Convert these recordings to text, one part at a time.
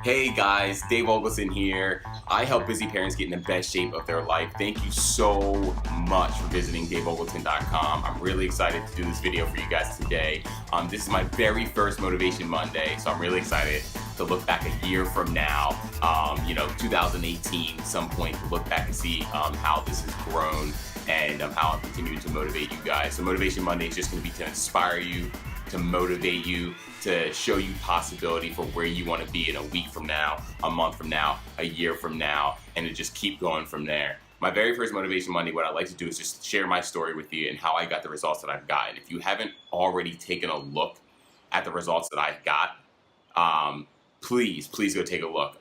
Hey guys, Dave Ogleson here. I help busy parents get in the best shape of their life. Thank you so much for visiting daveogleton.com. I'm really excited to do this video for you guys today. This is my very first Motivation Monday, so I'm really excited to look back a year from now, 2018, some point to look back and see how this has grown and how I'm continuing to motivate you guys. So Motivation Monday is just going to be to inspire you, to motivate you, to show you possibility for where you want to be in a week from now, a month from now, a year from now, and to just keep going from there. My very first Motivation Monday, what I like to do is just share my story with you and how I got the results that I've gotten. If you haven't already taken a look at the results that I've got, please go take a look.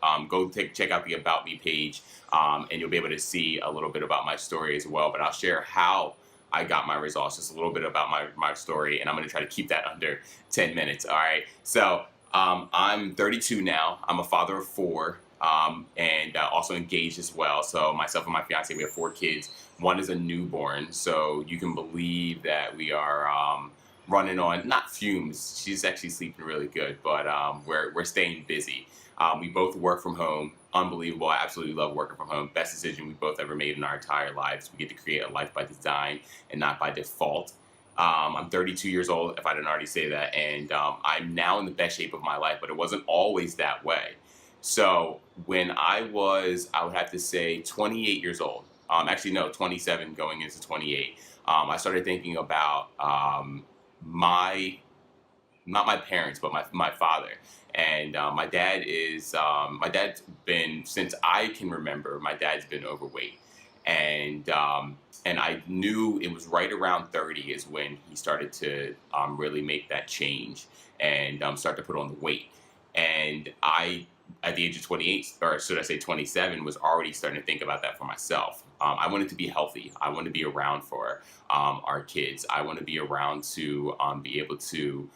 Check out the About Me page, and you'll be able to see a little bit about my story as well. But I'll share how I got my results, just a little bit about my story, and I'm going to try to keep that under 10 minutes. All right. So I'm 32 now. I'm a father of four, and also engaged as well. So myself and my fiance, we have 4 kids. One is a newborn, so you can believe that we are running on not fumes. She's actually sleeping really good, but we're staying busy. We both work from home. Unbelievable. I absolutely love working from home. Best decision we both ever made in our entire lives. We get to create a life by design and not by default. I'm 32 years old, if I didn't already say that, and I'm now in the best shape of my life, but it wasn't always that way. So when I would have to say 28 years old, actually no, 27 going into 28, I started thinking about not my parents, but my father. And my dad's been, since I can remember, my dad's been overweight. And I knew it was right around 30 is when he started to really make that change and start to put on the weight. And I, at the age of 28, or should I say 27, was already starting to think about that for myself. I wanted to be healthy. I wanted to be around for our kids. I want to be around to be able to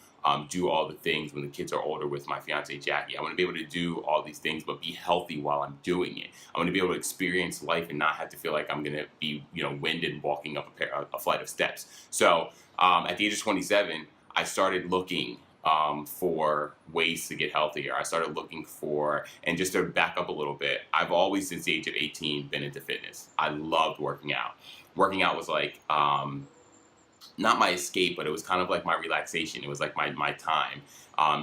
do all the things when the kids are older with my fiance Jackie. I want to be able to do all these things, but be healthy while I'm doing it. I want to be able to experience life and not have to feel like I'm going to be, winded walking up a flight of steps. So at the age of 27, I started looking for ways to get healthier. I started looking for, and just to back up a little bit, I've always, since the age of 18, been into fitness. I loved working out. Working out was like, not my escape, but it was kind of like my relaxation. It was like my time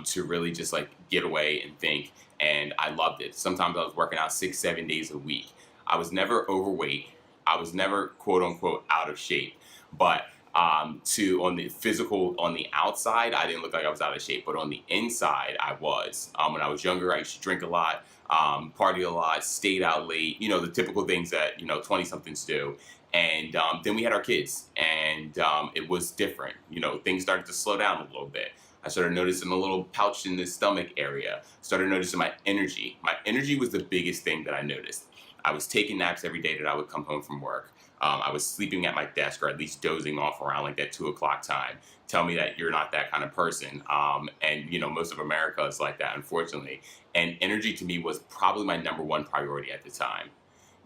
to really just like get away and think. And I loved it. Sometimes I was working out 6-7 days a week. I was never overweight. I was never quote unquote out of shape. But on the physical, on the outside, I didn't look like I was out of shape. But on the inside, I was. When I was younger, I used to drink a lot, party a lot, stayed out late. The typical things that 20-somethings do. And then we had our kids, and it was different. Things started to slow down a little bit. I started noticing a little pouch in the stomach area. Started noticing my energy. My energy was the biggest thing that I noticed. I was taking naps every day that I would come home from work. I was sleeping at my desk, or at least dozing off around like that 2 o'clock time. Tell me that you're not that kind of person. And most of America is like that, unfortunately. And energy to me was probably my number one priority at the time.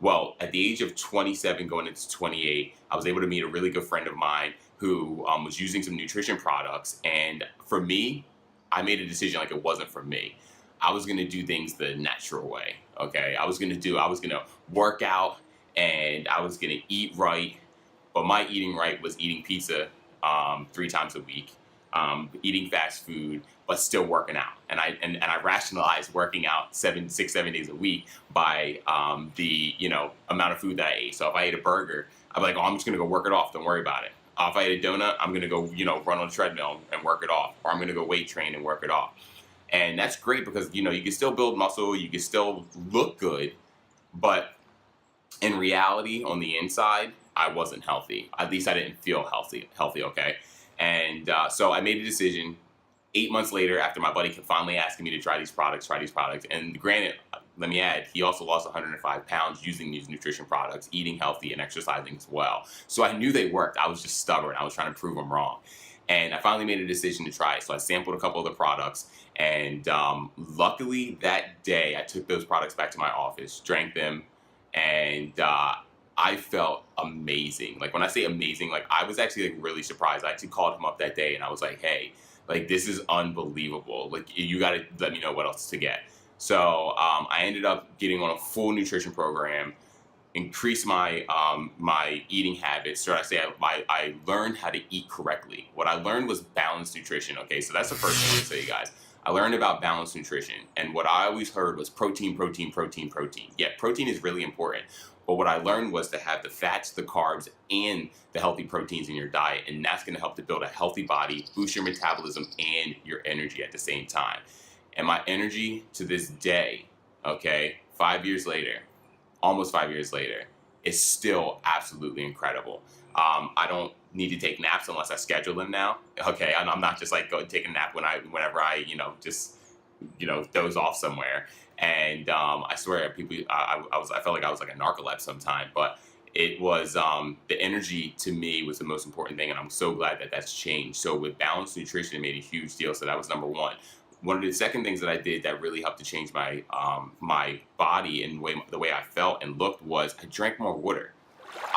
Well, at the age of 27 going into 28, I was able to meet a really good friend of mine who was using some nutrition products. And for me, I made a decision like it wasn't for me. I was going to do things the natural way. Okay. I was going to work out, and I was going to eat right. But my eating right was eating pizza 3 times a week, eating fast food, but still working out. And I rationalized working out 7 days a week by the amount of food that I ate. So if I ate a burger, I'm like, oh, I'm just gonna go work it off. Don't worry about it. If I ate a donut, I'm gonna go run on a treadmill and work it off, or I'm gonna go weight train and work it off. And that's great because you can still build muscle, you can still look good, but in reality, on the inside, I wasn't healthy. At least I didn't feel healthy. Okay. And so I made a decision 8 months later, after my buddy kept finally asking me to try these products. And granted, let me add, he also lost 105 pounds using these nutrition products, eating healthy and exercising as well. So I knew they worked. I was just stubborn. I was trying to prove them wrong. And I finally made a decision to try it. So I sampled a couple of the products. And luckily that day, I took those products back to my office, drank them, and I felt amazing. Like when I say amazing, like I was actually like really surprised. I actually called him up that day and I was like, hey, like this is unbelievable. Like you got to let me know what else to get. So I ended up getting on a full nutrition program, increase my my eating habits. So I say I learned how to eat correctly. What I learned was balanced nutrition. Okay, so that's the first thing I want to say, you guys. I learned about balanced nutrition, and what I always heard was protein, protein, protein, protein. Yeah, protein is really important, but what I learned was to have the fats, the carbs, and the healthy proteins in your diet, and that's going to help to build a healthy body, boost your metabolism and your energy at the same time. And my energy to this day, okay, 5 years later, almost 5 years later, is still absolutely incredible. I don't need to take naps unless I schedule them now. Okay, and I'm not just like go take a nap whenever I just doze off somewhere. And I swear, people, I felt like I was like a narcolepsy sometime, but it was the energy to me was the most important thing, and I'm so glad that that's changed. So with balanced nutrition, it made a huge deal. So that was number one. One of the second things that I did that really helped to change my my body and the way I felt and looked was I drank more water.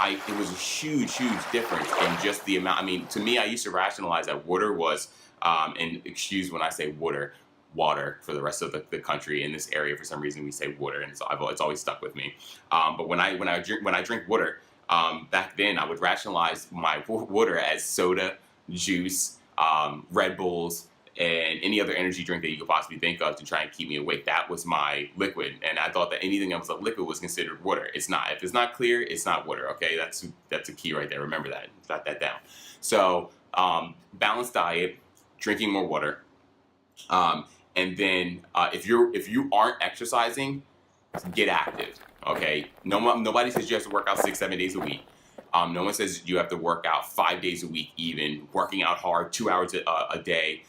It was a huge difference in just the amount. I mean, to me, I used to rationalize that water was, and excuse when I say water for the rest of the country. In this area, for some reason, we say water, and it's always stuck with me. But when I drink water, back then I would rationalize my water as soda, juice, Red Bulls, and any other energy drink that you could possibly think of to try and keep me awake. That was my liquid, and I thought that anything that was a liquid was considered water. It's not. If it's not clear, it's not water. Okay, that's a key right there. Remember that. Jot that down. So balanced diet, drinking more water, and then if you aren't exercising, get active. Okay, nobody says you have to work out 6-7 days a week. No one says you have to work out 5 days a week. Even working out hard, 2 hours a day.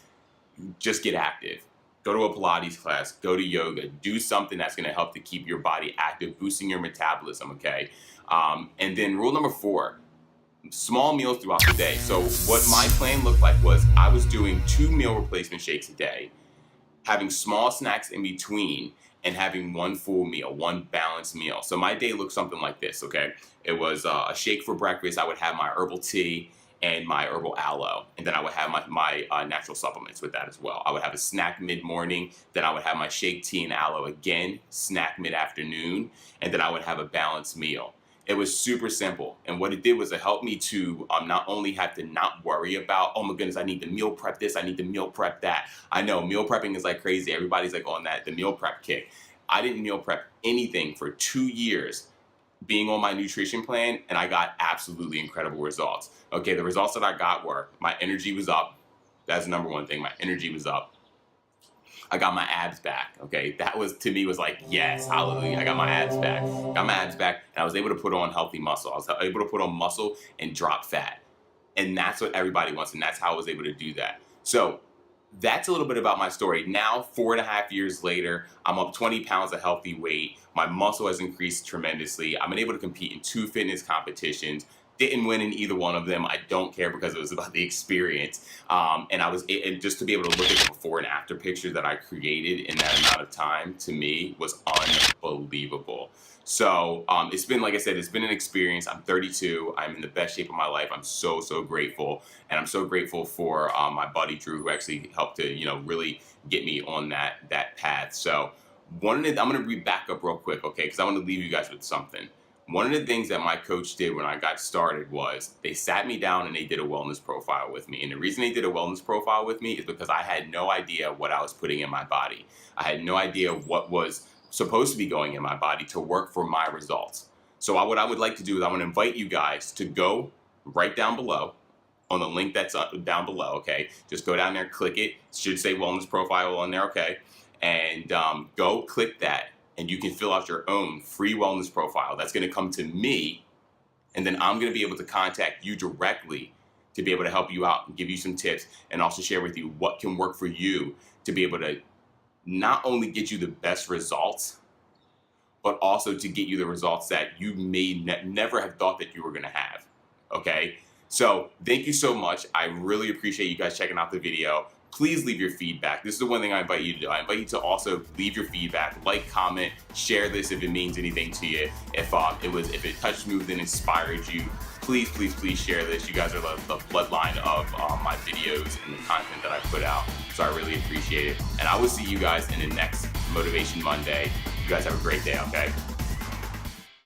Just get active. Go to a Pilates class, go to yoga, do something that's going to help to keep your body active, boosting your metabolism, okay? And then rule number 4, small meals throughout the day. So what my plan looked like was I was doing 2 meal replacement shakes a day, having small snacks in between, and having 1 full meal, 1 balanced meal. So my day looked something like this, okay? It was a shake for breakfast. I would have my herbal tea and my herbal aloe, and then I would have my natural supplements with that as well. I would have a snack mid-morning, then I would have my shake, tea, and aloe again, snack mid-afternoon, and then I would have a balanced meal. It was super simple, and what it did was it helped me to not only have to not worry about, oh my goodness, I need to meal prep this, I need to meal prep that. I know meal prepping is like crazy. Everybody's like on the meal prep kick. I didn't meal prep anything for 2 years being on my nutrition plan, and I got absolutely incredible results. Okay, the results that I got were my energy was up. That's the number one thing. My energy was up. I got my abs back. Okay, that was to me was like, yes, hallelujah. I got my abs back. Got my abs back, and I was able to put on healthy muscle. I was able to put on muscle and drop fat, and that's what everybody wants, and that's how I was able to do that. So that's a little bit about my story. Now, 4.5 years later, I'm up 20 pounds of healthy weight. My muscle has increased tremendously. I've been able to compete in 2 fitness competitions. Didn't win in either one of them. I don't care because it was about the experience. And and just to be able to look at the before and after picture that I created in that amount of time, to me, was unbelievable. So it's been, like I said, it's been an experience. I'm 32. I'm in the best shape of my life. I'm so grateful. And I'm so grateful for my buddy, Drew, who actually helped to, really get me on that path. So I'm going to read back up real quick, okay, because I want to leave you guys with something. One of the things that my coach did when I got started was they sat me down and they did a wellness profile with me. And the reason they did a wellness profile with me is because I had no idea what I was putting in my body. I had no idea what was supposed to be going in my body to work for my results. So what I would like to do is I want to invite you guys to go right down below on the link that's down below, okay? Just go down there, click it. It should say wellness profile on there, okay? And go click that, and you can fill out your own free wellness profile. That's going to come to me, and then I'm going to be able to contact you directly to be able to help you out and give you some tips, and also share with you what can work for you to be able to not only get you the best results, but also to get you the results that you may never have thought that you were going to have, okay? So thank you so much. I really appreciate you guys checking out the video. Please leave your feedback. This is the one thing I invite you to do. I invite you to also leave your feedback, like, comment, share this if it means anything to you. If it touched, moved, and inspired you, please, please, please share this. You guys are the bloodline of my videos and the content that I put out. So I really appreciate it. And I will see you guys in the next Motivation Monday. You guys have a great day, okay?